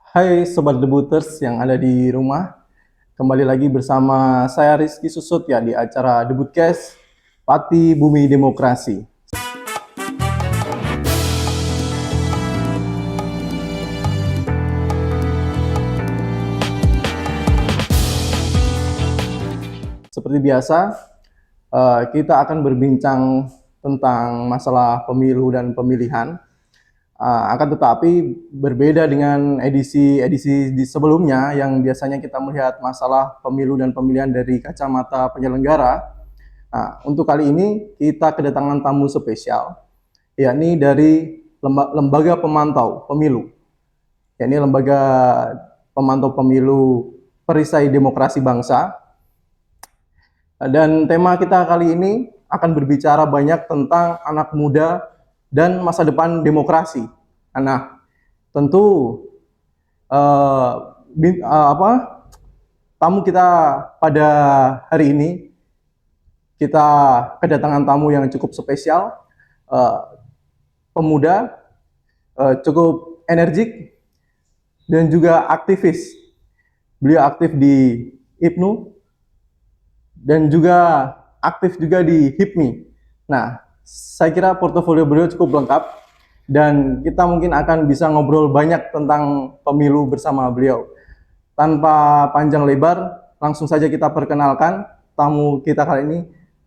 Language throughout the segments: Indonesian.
Hai Sobat Debuters yang ada di rumah, kembali lagi bersama saya Rizky Susut ya di acara Debutcast Pati Bumi Demokrasi. Seperti biasa, kita akan berbincang tentang masalah pemilu dan pemilihan. Akan tetapi berbeda dengan edisi-edisi di sebelumnya yang biasanya kita melihat masalah pemilu dan pemilihan dari kacamata penyelenggara. Untuk kali ini kita kedatangan tamu spesial, yakni dari lembaga pemantau pemilu, yakni lembaga pemantau pemilu Perisai Demokrasi Bangsa. Dan tema kita kali ini akan berbicara banyak tentang anak muda dan masa depan demokrasi. Nah, tentu uh, tamu kita pada hari ini, kita kedatangan tamu yang cukup spesial, uh, pemuda, cukup energik dan juga aktivis. Beliau aktif di IPNU dan juga aktif juga di HIPMI. Nah, saya kira portofolio beliau cukup lengkap dan kita mungkin akan bisa ngobrol banyak tentang pemilu bersama beliau. Tanpa panjang lebar, langsung saja kita perkenalkan tamu kita kali ini,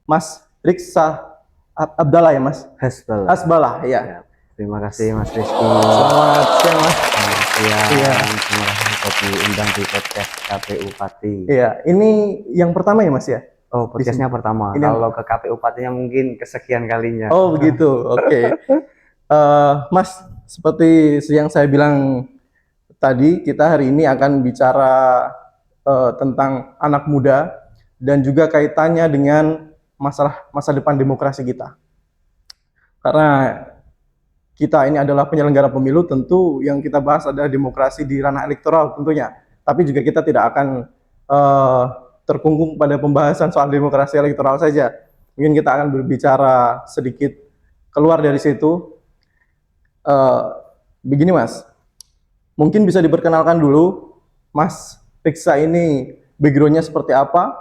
Mas Riksa Abdallah ya Mas? Hasbalah. Hasbalah, ya. Ya. Terima kasih Mas Rizky. Selamat siang Mas. Selamat siang. Iya. Terima kasih sudah diundang di podcast KPU Pati. Iya, ini yang pertama ya Mas ya? Oh, podcastnya pertama. Ini kalau ke KPU Patinya mungkin kesekian kalinya. Oh begitu, oke. Mas, seperti yang saya bilang tadi, kita hari ini akan bicara tentang anak muda dan juga kaitannya dengan masa depan demokrasi kita. Karena kita ini adalah penyelenggara pemilu, tentu yang kita bahas adalah demokrasi di ranah elektoral tentunya. Tapi juga kita tidak akan terkungkung pada pembahasan soal demokrasi elektoral saja. Mungkin kita akan berbicara sedikit keluar dari situ. Begini Mas, mungkin bisa diperkenalkan dulu Mas Riksa ini background-nya seperti apa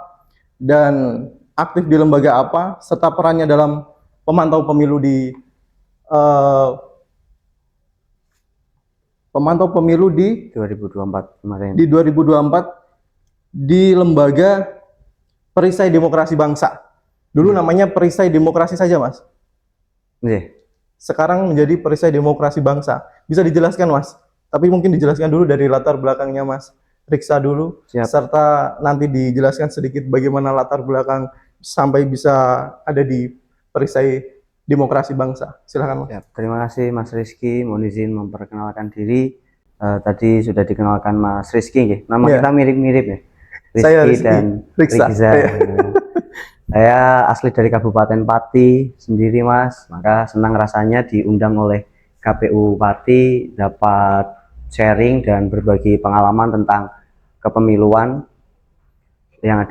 dan aktif di lembaga apa serta perannya dalam pemantau pemilu di pemantau pemilu di 2024 kemarin. Di 2024 di lembaga Perisai Demokrasi Bangsa. Dulu namanya Perisai Demokrasi saja, Mas. Iya. Sekarang menjadi Perisai Demokrasi Bangsa. Bisa dijelaskan, Mas? Tapi mungkin dijelaskan dulu dari latar belakangnya Mas Riksa dulu. Siap. Serta nanti dijelaskan sedikit bagaimana latar belakang sampai bisa ada di Perisai Demokrasi Bangsa. Silakan Mas. Siap. Terima kasih Mas Rizky. Mohon izin memperkenalkan diri. Tadi sudah dikenalkan Mas Rizky ya. Nama kita mirip-mirip ya. Rizky Saya Rizky dan Riksa. Saya asli dari Kabupaten Pati sendiri Mas, maka senang rasanya diundang oleh KPU Pati, dapat sharing dan berbagi pengalaman tentang kepemiluan yang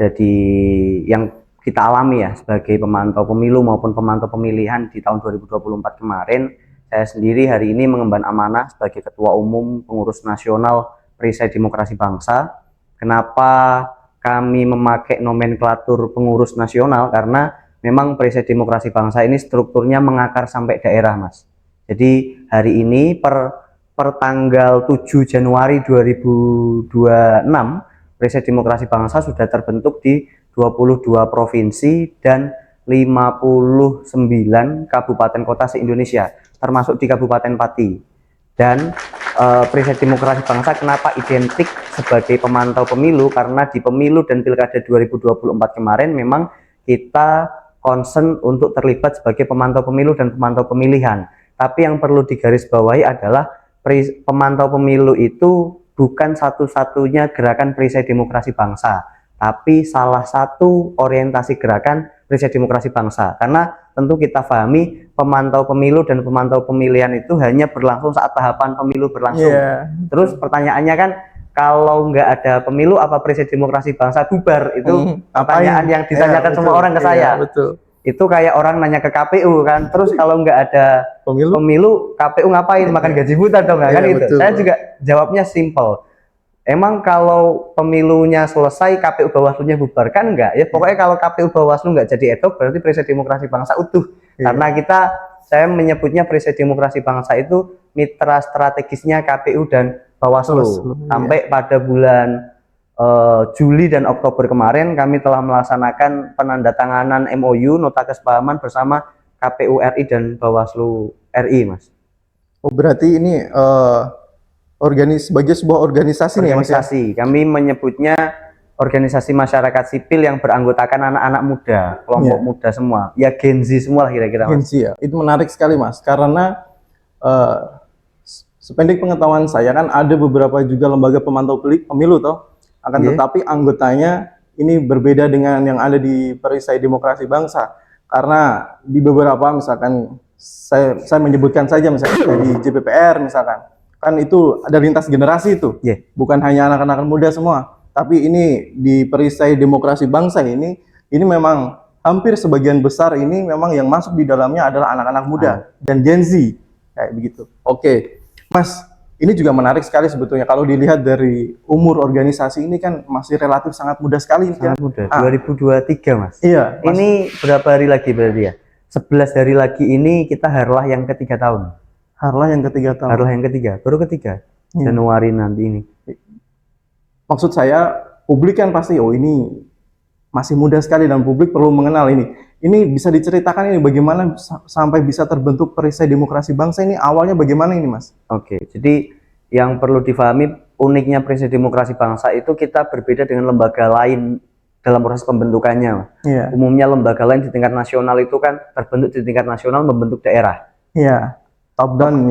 kita alami ya sebagai pemantau pemilu maupun pemantau pemilihan di tahun 2024 kemarin. Saya sendiri hari ini mengemban amanah sebagai Ketua Umum Pengurus Nasional Perisai Demokrasi Bangsa. Kenapa kami memakai nomenklatur pengurus nasional? Karena memang Perisai Demokrasi Bangsa ini strukturnya mengakar sampai daerah Mas. Jadi hari ini per tanggal 7 Januari 2026 Perisai Demokrasi Bangsa sudah terbentuk di 22 provinsi dan 59 kabupaten kota se-Indonesia, termasuk di Kabupaten Pati. Dan Perisai Demokrasi Bangsa kenapa identik sebagai pemantau pemilu? Karena di pemilu dan pilkada 2024 kemarin memang kita concern untuk terlibat sebagai pemantau pemilu dan pemantau pemilihan. Tapi yang perlu digarisbawahi adalah pemantau pemilu itu bukan satu-satunya gerakan Perisai Demokrasi Bangsa, tapi salah satu orientasi gerakan Perisai Demokrasi Bangsa. Karena tentu kita pahami pemantau pemilu dan pemantau pemilihan itu hanya berlangsung saat tahapan pemilu berlangsung. Terus pertanyaannya kan, kalau nggak ada pemilu apa Perisai Demokrasi Bangsa bubar? Itu pertanyaan yang ditanyakan semua orang ke saya. Betul. itu kayak orang nanya ke KPU kan, terus kalau nggak ada pemilu KPU ngapain, makan gaji buta dong kan gitu. Betul. Saya juga jawabnya simple. Emang kalau pemilunya selesai KPU Bawaslu-nya bubarkan enggak? Ya pokoknya kalau KPU Bawaslu nggak jadi edok berarti Perisai Demokrasi Bangsa utuh. Karena saya menyebutnya Perisai Demokrasi Bangsa itu mitra strategisnya KPU dan Bawaslu. Sampai pada bulan Juli dan Oktober kemarin kami telah melaksanakan penandatanganan MOU nota kesepahaman bersama KPU RI dan Bawaslu RI, Mas. Oh, berarti ini sebagai sebuah organisasi nih, Mas ya? Kami menyebutnya organisasi masyarakat sipil yang beranggotakan anak-anak muda, kelompok muda semua. Ya Gen Z semua lah kira-kira, Mas. Gen Z ya. Itu menarik sekali, Mas, karena sependek pengetahuan saya kan ada beberapa juga lembaga pemantau pemilu toh. Akan tetapi anggotanya ini berbeda dengan yang ada di Perisai Demokrasi Bangsa, karena di beberapa misalkan saya menyebutkan saja misalkan di JPPR misalkan kan itu ada lintas generasi itu, bukan hanya anak-anak muda semua, tapi ini di Perisai Demokrasi Bangsa ini memang hampir sebagian besar ini memang yang masuk di dalamnya adalah anak-anak muda dan Gen Z kayak begitu. Oke, Mas. Ini juga menarik sekali sebetulnya kalau dilihat dari umur organisasi ini kan masih relatif sangat muda sekali. Sangat muda, 2023 Mas. Iya. Mas. Ini berapa hari lagi berarti ya? 11 hari lagi ini kita harlah yang ketiga tahun. Harlah yang ketiga tahun. Harlah yang ketiga, baru ketiga. Januari nanti ini. Maksud saya publik kan pasti ini masih muda sekali dan publik perlu mengenal ini. Ini bisa diceritakan ini bagaimana sampai bisa terbentuk Perisai Demokrasi Bangsa ini awalnya bagaimana ini, Mas? Oke, jadi yang perlu difahami uniknya Perisai Demokrasi Bangsa itu kita berbeda dengan lembaga lain dalam proses pembentukannya. Umumnya lembaga lain di tingkat nasional itu kan terbentuk di tingkat nasional membentuk daerah. Top down.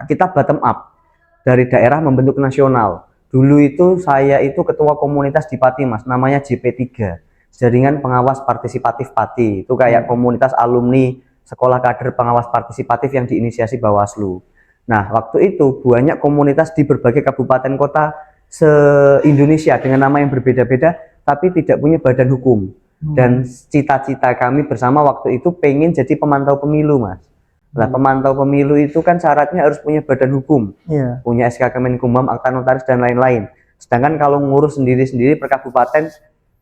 Kita bottom up dari daerah membentuk nasional. Dulu itu saya itu ketua komunitas di Pati, Mas, namanya JP3. Jaringan Pengawas Partisipatif Pati. Itu kayak komunitas alumni Sekolah Kader Pengawas Partisipatif yang diinisiasi Bawaslu. Nah, waktu itu banyak komunitas di berbagai kabupaten kota se-Indonesia dengan nama yang berbeda-beda, tapi tidak punya badan hukum. Dan cita-cita kami bersama waktu itu pengen jadi pemantau pemilu, Mas. Nah, pemantau pemilu itu kan syaratnya harus punya badan hukum, punya SK Kemenkumham, akta notaris, dan lain-lain. Sedangkan kalau ngurus sendiri-sendiri per kabupaten,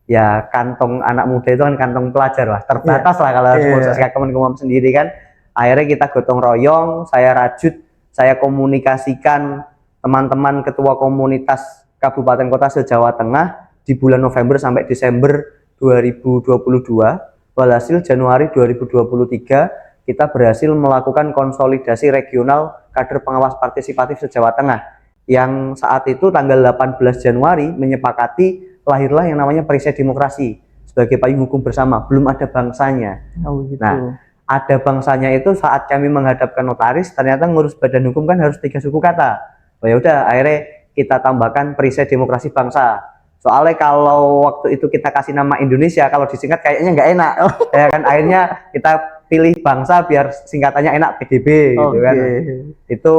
ya kantong anak muda itu kan kantong pelajar lah, terbatas lah kalau harus ngurus SK Kemenkumham sendiri kan. Akhirnya kita gotong royong, saya rajut, saya komunikasikan teman-teman ketua komunitas kabupaten kota se-Jawa Tengah di bulan November sampai Desember 2022. Walhasil Januari 2023 kita berhasil melakukan konsolidasi regional kader pengawas partisipatif se-Jawa Tengah, yang saat itu tanggal 18 Januari menyepakati lahirlah yang namanya Perisai Demokrasi sebagai payung hukum bersama. Belum ada bangsanya. Nah, ada bangsanya itu saat kami menghadapkan notaris, ternyata ngurus badan hukum kan harus 3 suku kata. Oh ya udah, akhirnya kita tambahkan Perisai Demokrasi Bangsa. Soalnya kalau waktu itu kita kasih nama Indonesia, kalau disingkat kayaknya nggak enak. Ya kan, akhirnya kita pilih bangsa biar singkatannya enak, PDB gitu kan. Itu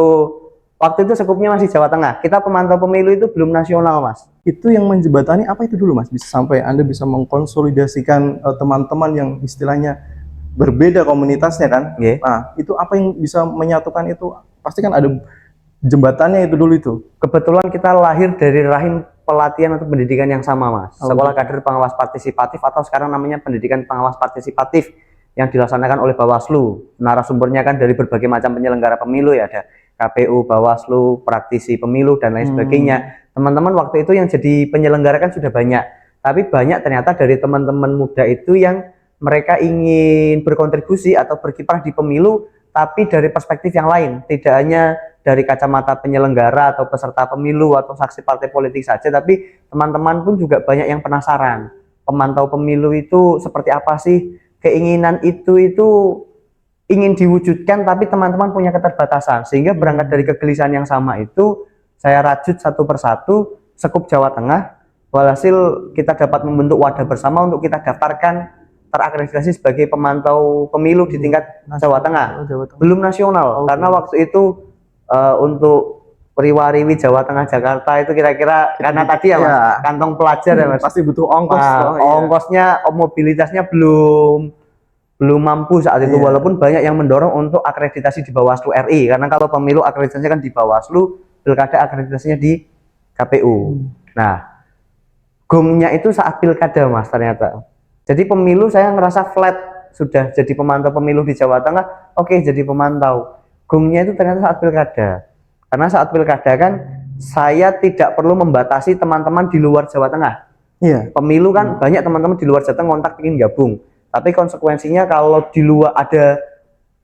waktu itu sekupnya masih Jawa Tengah. Kita pemantau pemilu itu belum nasional, Mas. Itu yang menjembatani apa itu dulu, Mas? Bisa sampai Anda bisa mengkonsolidasikan teman-teman yang istilahnya berbeda komunitasnya kan? Nah, itu apa yang bisa menyatukan itu? Pasti kan ada jembatannya itu dulu itu. Kebetulan kita lahir dari rahim pelatihan atau pendidikan yang sama, Mas. Sekolah Kader Pengawas Partisipatif atau sekarang namanya Pendidikan Pengawas Partisipatif yang dilaksanakan oleh Bawaslu. Narasumbernya kan dari berbagai macam penyelenggara pemilu ya, ada KPU, Bawaslu, praktisi pemilu, dan lain sebagainya. Teman-teman waktu itu yang jadi penyelenggara kan sudah banyak, tapi banyak ternyata dari teman-teman muda itu yang mereka ingin berkontribusi atau berkiprah di pemilu, tapi dari perspektif yang lain, tidak hanya dari kacamata penyelenggara atau peserta pemilu atau saksi partai politik saja, tapi teman-teman pun juga banyak yang penasaran, pemantau pemilu itu seperti apa sih, keinginan itu ingin diwujudkan, tapi teman-teman punya keterbatasan, sehingga berangkat dari kegelisahan yang sama itu, saya rajut satu persatu sekup Jawa Tengah. Walhasil kita dapat membentuk wadah bersama untuk kita daftarkan terakreditasi sebagai pemantau pemilu di tingkat Jawa Tengah. Belum nasional, karena waktu itu untuk Riwariwi Jawa Tengah Jakarta itu kira-kira karena tadi ya, Mas, kantong pelajar ya, Mas, pasti butuh ongkos. Ongkosnya, mobilitasnya belum belum mampu saat itu, Iya. walaupun banyak yang mendorong untuk akreditasi di Bawaslu RI, karena kalau pemilu akreditasinya kan di Bawaslu, pilkada akreditasinya di KPU. Nah, gongnya itu saat pilkada Mas ternyata. Jadi pemilu saya ngerasa flat, sudah jadi pemantau pemilu di Jawa Tengah, oke jadi pemantau. Gongnya itu ternyata saat pilkada. Karena saat pilkada kan saya tidak perlu membatasi teman-teman di luar Jawa Tengah. Iya. Pemilu kan banyak teman-teman di luar Jawa Tengah kontak ingin gabung. Tapi konsekuensinya kalau di luar ada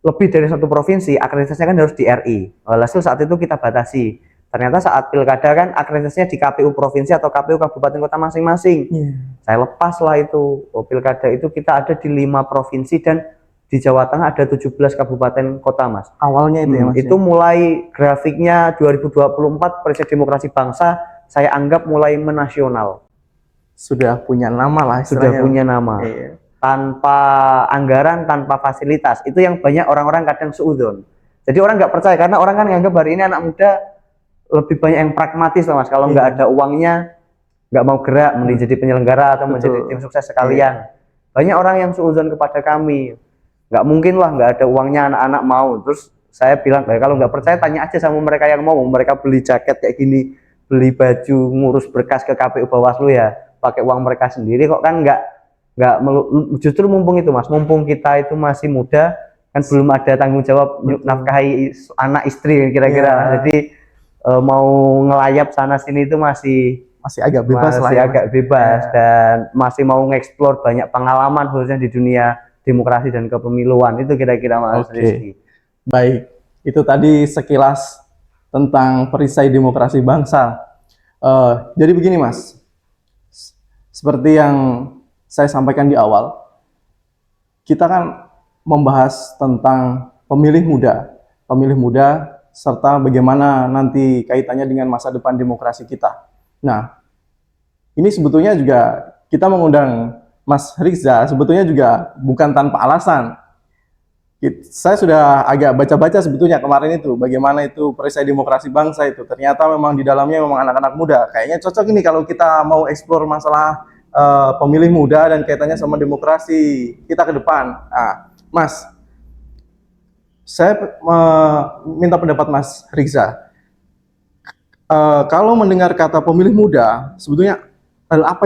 lebih dari satu provinsi, akreditasinya kan harus di RI. Hasil saat itu kita batasi. Ternyata saat pilkada kan akreditasinya di KPU provinsi atau KPU kabupaten kota masing-masing. Iya. Saya lepas lah itu. Pilkada itu kita ada di 5 provinsi dan di Jawa Tengah ada 17 kabupaten kota, Mas. Awalnya itu ya Mas. Itu mulai grafiknya 2024 Presiden Demokrasi Bangsa saya anggap mulai menasional. Sudah punya nama lah Sudah istilahnya. punya nama. Iya. Tanpa anggaran, tanpa fasilitas. Itu yang banyak orang-orang kadang suudzon. Jadi orang nggak percaya karena orang kan nganggap hari ini anak muda lebih banyak yang pragmatis Mas. Kalau nggak ada uangnya nggak mau gerak menjadi penyelenggara atau menjadi tim sukses sekalian. Banyak orang yang suudzon kepada kami. Nggak mungkin lah nggak ada uangnya anak-anak mau. Terus saya bilang kalau nggak percaya tanya aja sama mereka yang mau. Mereka beli jaket kayak gini, beli baju, ngurus berkas ke KPU Bawaslu ya pakai uang mereka sendiri kok, kan nggak justru mumpung itu Mas, mumpung kita itu masih muda kan belum ada tanggung jawab nafkahi anak istri kira-kira. Jadi mau ngelayap sana sini itu masih agak bebas lah ya, agak bebas dan masih mau ngeksplor banyak pengalaman khususnya di dunia demokrasi dan kepemiluan. Itu kira-kira Mas Rizky. Baik, itu tadi sekilas tentang perisai demokrasi bangsa. Jadi begini Mas, seperti yang saya sampaikan di awal, kita kan membahas tentang pemilih muda serta bagaimana nanti kaitannya dengan masa depan demokrasi kita. Nah, ini sebetulnya juga kita mengundang Mas Riza sebetulnya juga bukan tanpa alasan. Saya sudah agak baca-baca sebetulnya kemarin itu bagaimana itu perisai demokrasi bangsa itu. Ternyata memang di dalamnya memang anak-anak muda. Kayaknya cocok ini kalau kita mau eksplor masalah pemilih muda dan kaitannya sama demokrasi kita ke depan. Nah, Mas, saya minta pendapat Mas Riza. Kalau mendengar kata pemilih muda, sebetulnya apa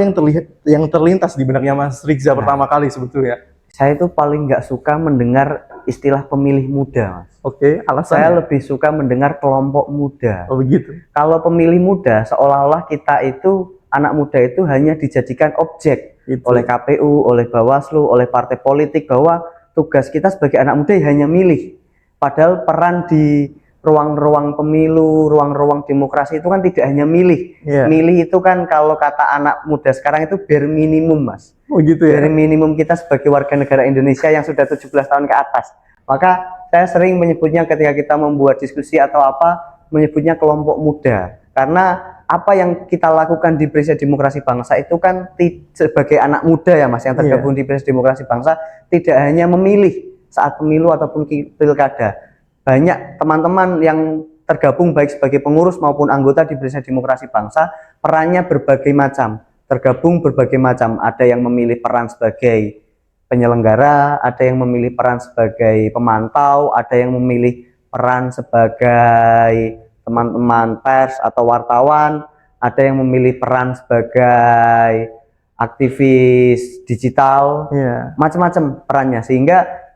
yang terlintas di benaknya Mas Riza pertama kali sebetulnya? Saya itu paling nggak suka mendengar istilah pemilih muda, Mas. Oke, alasannya? Saya lebih suka mendengar kelompok muda. Oh begitu. Kalau pemilih muda, seolah-olah kita itu anak muda itu hanya dijadikan objek oleh KPU, oleh Bawaslu, oleh partai politik, bahwa tugas kita sebagai anak muda hanya milih. Padahal peran di ruang-ruang pemilu, ruang-ruang demokrasi itu kan tidak hanya milih. Milih itu kan kalau kata anak muda sekarang itu bare minimum, Mas. Oh gitu ya. Bare minimum kita sebagai warga negara Indonesia yang sudah 17 tahun ke atas. Maka saya sering menyebutnya ketika kita membuat diskusi atau apa, menyebutnya kelompok muda. Karena apa yang kita lakukan di Perisai Demokrasi Bangsa itu kan sebagai anak muda ya Mas, yang tergabung di Perisai Demokrasi Bangsa tidak hanya memilih saat pemilu ataupun pilkada. Banyak teman-teman yang tergabung baik sebagai pengurus maupun anggota di Perisai Demokrasi Bangsa, perannya berbagai macam, tergabung berbagai macam. Ada yang memilih peran sebagai penyelenggara, ada yang memilih peran sebagai pemantau, ada yang memilih peran sebagai teman-teman pers atau wartawan, ada yang memilih peran sebagai aktivis digital, macam-macam perannya. Sehingga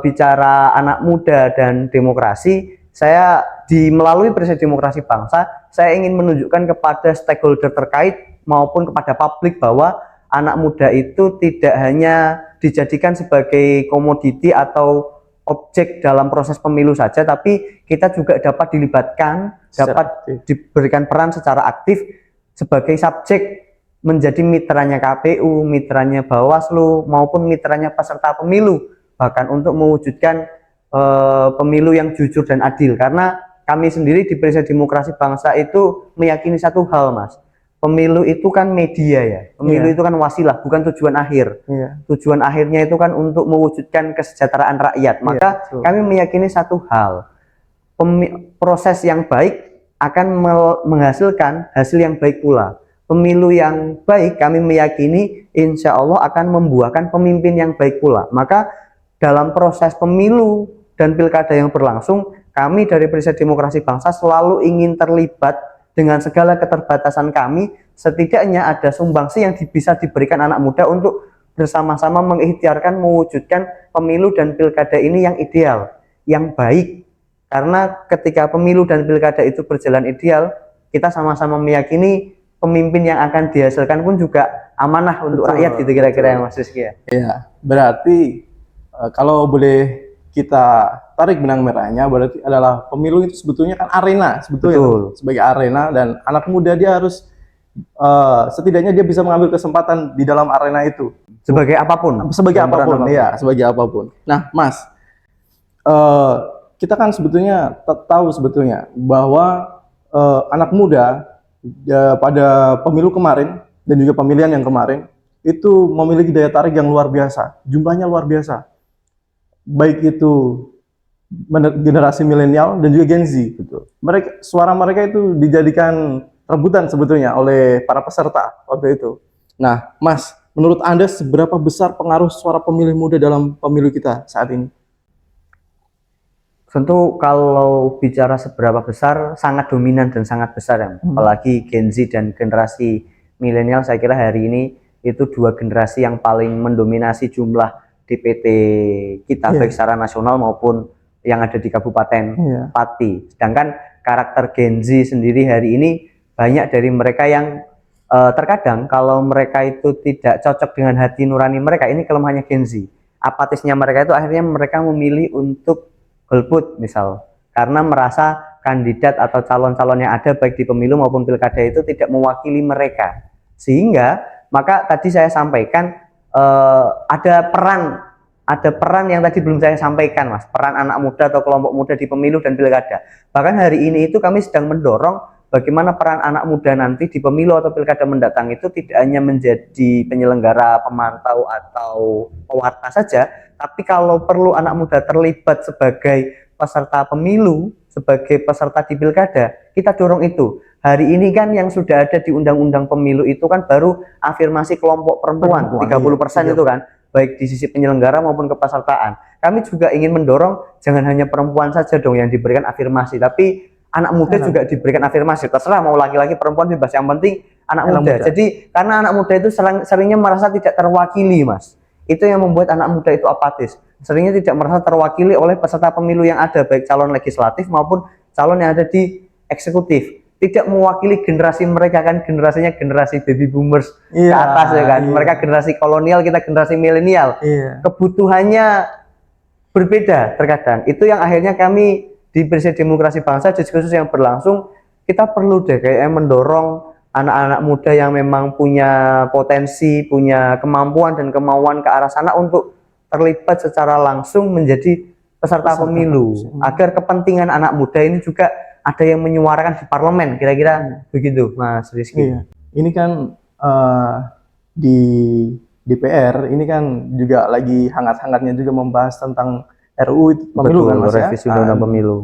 bicara anak muda dan demokrasi, saya melalui Perisai Demokrasi Bangsa, saya ingin menunjukkan kepada stakeholder terkait maupun kepada publik bahwa anak muda itu tidak hanya dijadikan sebagai komoditi atau objek dalam proses pemilu saja, tapi kita juga dapat dilibatkan, dapat diberikan peran secara aktif sebagai subjek, menjadi mitranya KPU, mitranya Bawaslu, maupun mitranya peserta pemilu, bahkan untuk mewujudkan pemilu yang jujur dan adil. Karena kami sendiri di Perisai Demokrasi Bangsa itu meyakini satu hal, Mas. Pemilu itu kan media ya, pemilu itu kan wasilah, bukan tujuan akhir. Tujuan akhirnya itu kan untuk mewujudkan kesejahteraan rakyat. Maka kami meyakini satu hal, proses yang baik akan menghasilkan hasil yang baik pula. Pemilu yang baik kami meyakini insya Allah akan membuahkan pemimpin yang baik pula. Maka dalam proses pemilu dan pilkada yang berlangsung, kami dari Periset Demokrasi Bangsa selalu ingin terlibat dengan segala keterbatasan kami. Setidaknya ada sumbangsi yang bisa diberikan anak muda untuk bersama-sama mengikhtiarkan mewujudkan pemilu dan pilkada ini yang ideal, yang baik. Karena ketika pemilu dan pilkada itu berjalan ideal, kita sama-sama meyakini pemimpin yang akan dihasilkan pun juga amanah untuk rakyat gitu kira-kira ya Mas Rizky ya. Iya, berarti kalau boleh kita tarik benang merahnya, berarti adalah pemilu itu sebetulnya kan arena, sebetulnya Betul. sebagai arena, dan anak muda dia harus setidaknya dia bisa mengambil kesempatan di dalam arena itu Sebagai apapun. sebagai Dalam peran apapun, ya sebagai apapun. Nah, Mas, kita kan sebetulnya tahu sebetulnya bahwa anak muda pada pemilu kemarin dan juga pemilihan yang kemarin itu memiliki daya tarik yang luar biasa, jumlahnya luar biasa, baik itu generasi milenial dan juga Gen Z. Suara mereka itu dijadikan rebutan sebetulnya oleh para peserta waktu itu. Nah, Mas, menurut Anda seberapa besar pengaruh suara pemilih muda dalam pemilu kita saat ini? Tentu kalau bicara seberapa besar, sangat dominan dan sangat besar ya. Apalagi Gen Z dan generasi milenial, saya kira hari ini itu dua generasi yang paling mendominasi jumlah DPT kita, baik secara nasional maupun yang ada di Kabupaten Pati. Sedangkan karakter Gen Z sendiri hari ini banyak dari mereka yang terkadang kalau mereka itu tidak cocok dengan hati nurani mereka, ini kelemahannya Gen Z. Apatisnya mereka itu akhirnya mereka memilih untuk golput misal, karena merasa kandidat atau calon-calon yang ada baik di pemilu maupun pilkada itu tidak mewakili mereka. Sehingga maka tadi saya sampaikan ada peran yang tadi belum saya sampaikan, Mas, peran anak muda atau kelompok muda di pemilu dan pilkada. Bahkan hari ini itu kami sedang mendorong bagaimana peran anak muda nanti di pemilu atau pilkada mendatang itu tidak hanya menjadi penyelenggara, pemantau atau pewarta saja, tapi kalau perlu anak muda terlibat sebagai peserta pemilu, sebagai peserta di pilkada, kita dorong itu. Hari ini kan yang sudah ada di Undang-Undang Pemilu itu kan baru afirmasi kelompok perempuan 30% itu kan, baik di sisi penyelenggara maupun kepesertaan. Kami juga ingin mendorong jangan hanya perempuan saja dong yang diberikan afirmasi, tapi anak muda juga diberikan afirmasi. Terserah mau laki-laki perempuan bebas, yang penting anak muda. Jadi karena anak muda itu seringnya merasa tidak terwakili, Mas. Itu yang membuat anak muda itu apatis. Seringnya tidak merasa terwakili oleh peserta pemilu yang ada, baik calon legislatif maupun calon yang ada di eksekutif. Tidak mewakili generasi mereka, kan generasinya generasi baby boomers ke atas ya kan. Mereka generasi kolonial, kita generasi milenial. Kebutuhannya berbeda terkadang. Itu yang akhirnya kami di Periset Demokrasi Bangsa diskursus yang berlangsung, kita perlu deh kayak mendorong anak-anak muda yang memang punya potensi, punya kemampuan dan kemauan ke arah sana untuk terlibat secara langsung menjadi peserta pemilu, agar kepentingan anak muda ini juga ada yang menyuarakan di parlemen, kira-kira begitu, Mas Rizky. Ini kan di DPR ini kan juga lagi hangat-hangatnya juga membahas tentang RUU pemilu. Betul, kan, Mas, revisi undang-undang pemilu.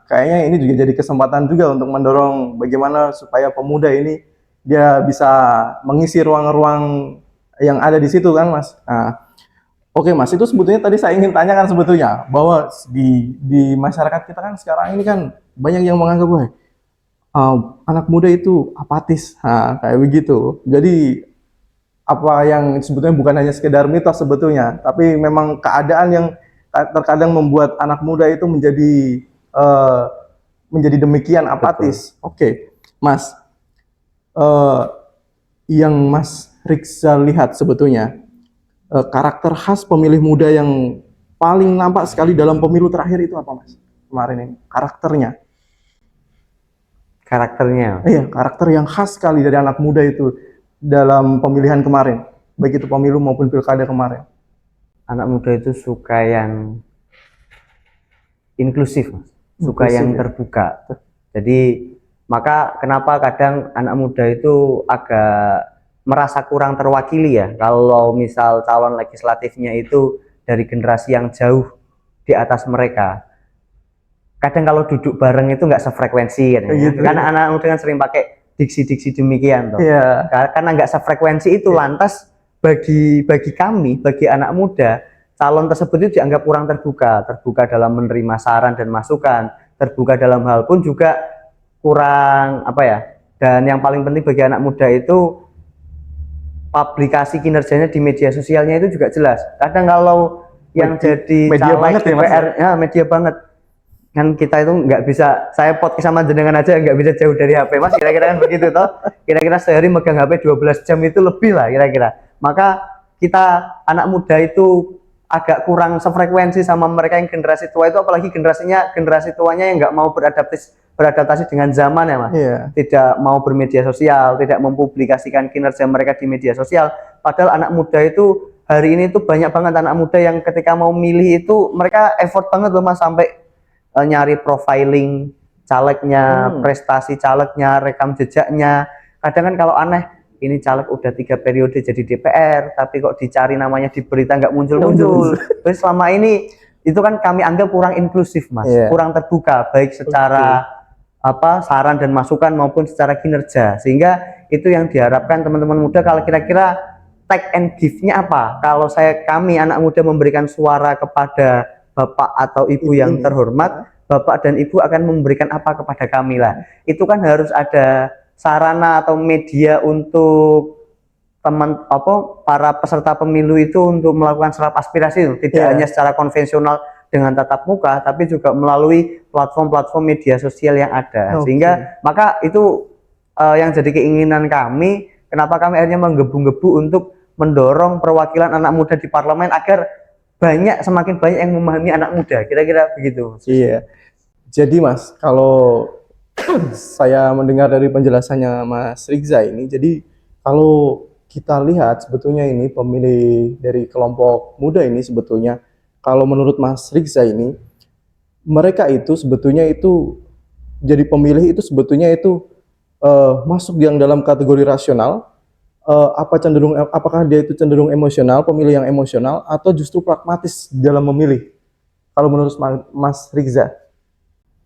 Kayaknya ini juga jadi kesempatan juga untuk mendorong bagaimana supaya pemuda ini dia bisa mengisi ruang-ruang yang ada di situ kan, Mas. Oke, Mas, itu sebetulnya tadi saya ingin tanyakan sebetulnya bahwa di masyarakat kita kan sekarang ini kan banyak yang menganggap bahwa anak muda itu apatis, kayak begitu. Jadi apa yang sebetulnya bukan hanya sekedar mitos sebetulnya, tapi memang keadaan yang terkadang membuat anak muda itu menjadi demikian apatis. Oke, Mas, yang Mas Riksa lihat sebetulnya karakter khas pemilih muda yang paling nampak sekali dalam pemilu terakhir itu apa, Mas? Kemarin ini karakternya. Iya, karakter yang khas sekali dari anak muda itu dalam pemilihan kemarin, baik itu pemilu maupun pilkada kemarin. Anak muda itu suka yang inklusif, Mas. Suka yang terbuka. Jadi maka kenapa kadang anak muda itu agak merasa kurang terwakili ya, kalau misal calon legislatifnya itu dari generasi yang jauh di atas mereka. Kadang kalau duduk bareng itu nggak sefrekuensi kan, karena anak muda kan sering pakai diksi-diksi demikian toh. Karena nggak sefrekuensi itu, lantas bagi kami, bagi anak muda, calon tersebut itu dianggap kurang terbuka dalam menerima saran dan masukan, terbuka dalam hal pun juga kurang apa ya. Dan yang paling penting bagi anak muda itu publikasi kinerjanya di media sosialnya itu juga jelas. Kadang kalau yang jadi media caleg banget ya, Mas? DPR, ya media banget. Kan kita itu nggak bisa, saya podcast sama jenengan aja nggak bisa jauh dari HP, Mas, kira-kira kan begitu toh. Kira-kira sehari megang HP 12 jam itu lebih lah kira-kira. Maka kita anak muda itu agak kurang sefrekuensi sama mereka yang generasi tua itu, apalagi generasi tuanya yang nggak mau beradaptasi dengan zaman ya, Mas. Iya. Tidak mau bermedia sosial, tidak mempublikasikan kinerja mereka di media sosial. Padahal anak muda itu hari ini tuh banyak banget anak muda yang ketika mau milih itu mereka effort banget loh, Mas, sampai nyari profiling calegnya, prestasi calegnya, rekam jejaknya. Kadang kan kalau aneh, ini caleg udah 3 periode jadi DPR, tapi kok dicari namanya di berita nggak muncul-muncul. Terus selama ini itu kan kami anggap kurang inklusif, Mas, kurang terbuka, baik secara saran dan masukan maupun secara kinerja. Sehingga itu yang diharapkan teman-teman muda. Kalau kira-kira take and give-nya apa? Kalau kami anak muda memberikan suara kepada bapak atau ibu yang terhormat, bapak dan ibu akan memberikan apa kepada kami lah. Itu kan harus ada sarana atau media untuk para peserta pemilu itu untuk melakukan serap aspirasi itu. Tidak hanya secara konvensional dengan tatap muka, tapi juga melalui platform-platform media sosial yang ada. Sehingga maka itu yang jadi keinginan kami, kenapa kami akhirnya menggebu-gebu untuk mendorong perwakilan anak muda di parlemen agar semakin banyak yang memahami anak muda, kira-kira begitu. Iya. Jadi Mas, kalau saya mendengar dari penjelasannya Mas Rigza ini, jadi kalau kita lihat sebetulnya ini pemilih dari kelompok muda ini sebetulnya, kalau menurut Mas Rigza ini, mereka itu sebetulnya itu jadi pemilih itu sebetulnya itu masuk yang dalam kategori rasional. Apakah dia itu cenderung emosional, pemilih yang emosional, atau justru pragmatis dalam memilih? Kalau menurut Mas Rigza,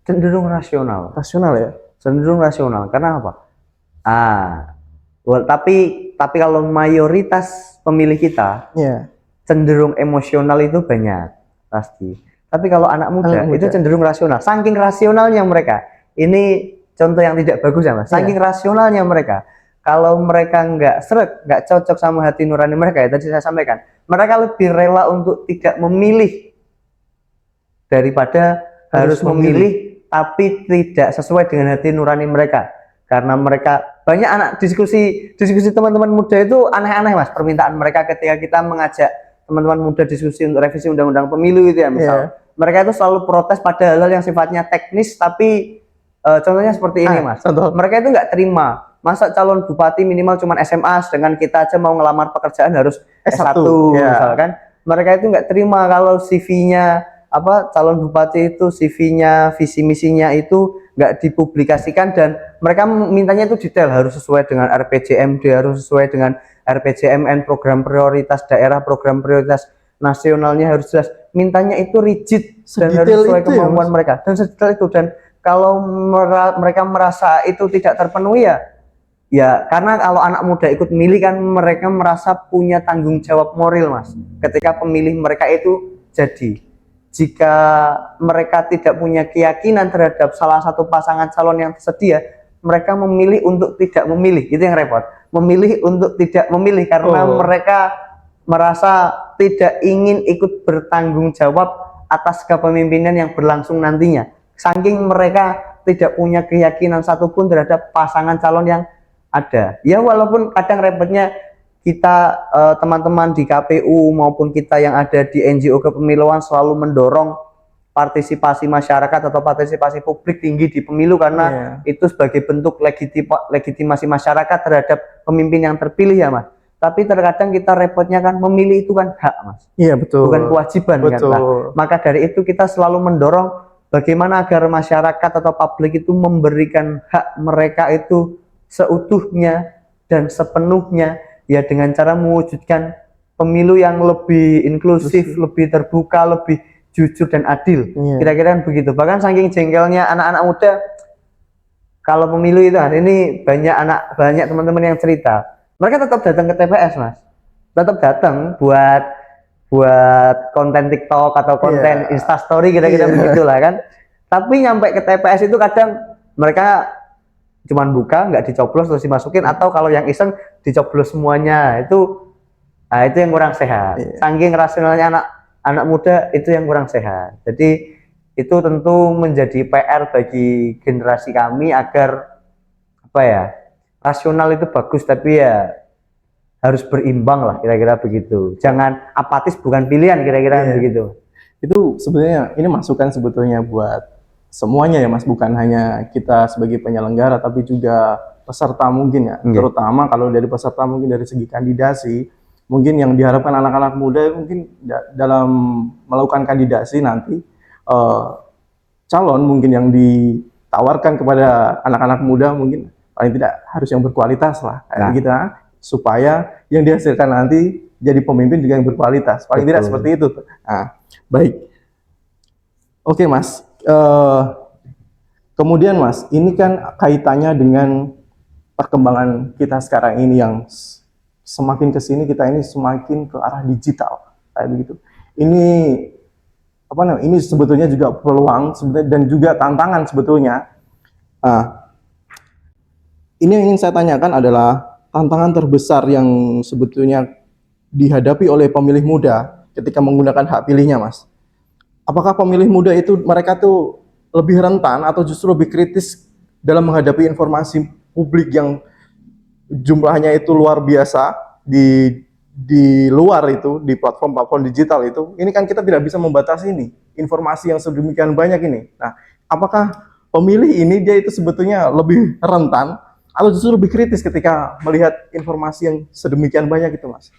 cenderung rasional. Rasional ya? Cenderung rasional. Karena apa? Tapi kalau mayoritas pemilih kita cenderung emosional itu banyak pasti. Tapi kalau anak muda itu cenderung rasional. Saking rasionalnya mereka. Ini contoh yang tidak bagus ya, Mas. Saking rasionalnya mereka. Kalau mereka nggak cocok sama hati nurani mereka, ya tadi saya sampaikan, mereka lebih rela untuk tidak memilih daripada harus memilih tapi tidak sesuai dengan hati nurani mereka. Karena mereka banyak diskusi teman-teman muda itu aneh-aneh, Mas, permintaan mereka ketika kita mengajak teman-teman muda diskusi untuk revisi undang-undang pemilu itu ya, misal mereka itu selalu protes pada hal-hal yang sifatnya teknis, tapi contohnya seperti ini, Mas. Mereka itu nggak terima, masa calon bupati minimal cuma SMA, sedangkan kita aja mau ngelamar pekerjaan harus S1 misalkan. Mereka itu nggak terima kalau CV-nya calon bupati itu CV-nya, visi misinya itu nggak dipublikasikan, dan mereka mintanya itu detail, harus sesuai dengan RPJMD, harus sesuai dengan RPJMN, program prioritas daerah, program prioritas nasionalnya harus jelas. Mintanya itu rigid dan harus sesuai kemampuan mereka, dan sedetail itu. Dan kalau mereka merasa itu tidak terpenuhi ya karena kalau anak muda ikut milih kan mereka merasa punya tanggung jawab moral, Mas, ketika pemilih mereka itu jadi. Jika mereka tidak punya keyakinan terhadap salah satu pasangan calon yang tersedia, mereka memilih untuk tidak memilih. Itu yang repot. Memilih untuk tidak memilih karena mereka merasa tidak ingin ikut bertanggung jawab atas kepemimpinan yang berlangsung nantinya. Saking mereka tidak punya keyakinan satupun terhadap pasangan calon yang ada. Ya walaupun kadang repotnya kita teman-teman di KPU maupun kita yang ada di NGO kepemiluan selalu mendorong partisipasi masyarakat atau partisipasi publik tinggi di pemilu, karena itu sebagai bentuk legitimasi masyarakat terhadap pemimpin yang terpilih ya, Mas. Tapi terkadang kita repotnya kan memilih itu kan hak, Mas. Iya, betul. Bukan kewajiban kan. Nah, maka dari itu kita selalu mendorong bagaimana agar masyarakat atau publik itu memberikan hak mereka itu seutuhnya dan sepenuhnya, ya dengan cara mewujudkan pemilu yang lebih inklusif, lebih terbuka, lebih jujur dan adil. Kira-kira begitu. Bahkan saking jengkelnya anak-anak muda kalau pemilu itu, ini banyak teman-teman yang cerita, mereka tetap datang ke TPS, Mas. Tetap datang buat buat konten TikTok atau konten Iya. Instastory kira-kira Iya. begitulah kan. Tapi nyampe ke TPS itu kadang mereka cuman buka, nggak dicoblos terus dimasukin, atau kalau yang iseng dicoblos semuanya. Itu yang kurang sehat. Iya. Saking rasionalnya anak muda, itu yang kurang sehat. Jadi itu tentu menjadi PR bagi generasi kami agar apa ya, rasional itu bagus, tapi ya harus berimbang lah, kira-kira begitu. Jangan apatis bukan pilihan, kira-kira Iya. begitu. Itu sebenarnya ini masukan sebetulnya buat semuanya ya Mas, bukan hanya kita sebagai penyelenggara tapi juga peserta mungkin ya. Iya. Terutama kalau dari peserta mungkin dari segi kandidasi, mungkin yang diharapkan anak-anak muda mungkin dalam melakukan kandidasi nanti calon mungkin yang ditawarkan kepada anak-anak muda mungkin paling tidak harus yang berkualitas lah kayak Nah. gitu, supaya yang dihasilkan nanti jadi pemimpin juga yang berkualitas, paling tidak Betul. seperti itu. Nah, baik, oke Mas. Kemudian Mas, ini kan kaitannya dengan perkembangan kita sekarang ini yang semakin ke sini kita ini semakin ke arah digital kayak begitu. Ini apa namanya? Ini sebetulnya juga peluang sebetulnya dan juga tantangan sebetulnya. Ini yang ingin saya tanyakan adalah tantangan terbesar yang sebetulnya dihadapi oleh pemilih muda ketika menggunakan hak pilihnya, Mas. Apakah pemilih muda itu mereka tuh lebih rentan atau justru lebih kritis dalam menghadapi informasi publik yang jumlahnya itu luar biasa di luar itu, di platform-platform digital itu? Ini kan kita tidak bisa membatasi ini informasi yang sedemikian banyak ini. Nah, apakah pemilih ini dia itu sebetulnya lebih rentan atau justru lebih kritis ketika melihat informasi yang sedemikian banyak itu, Mas?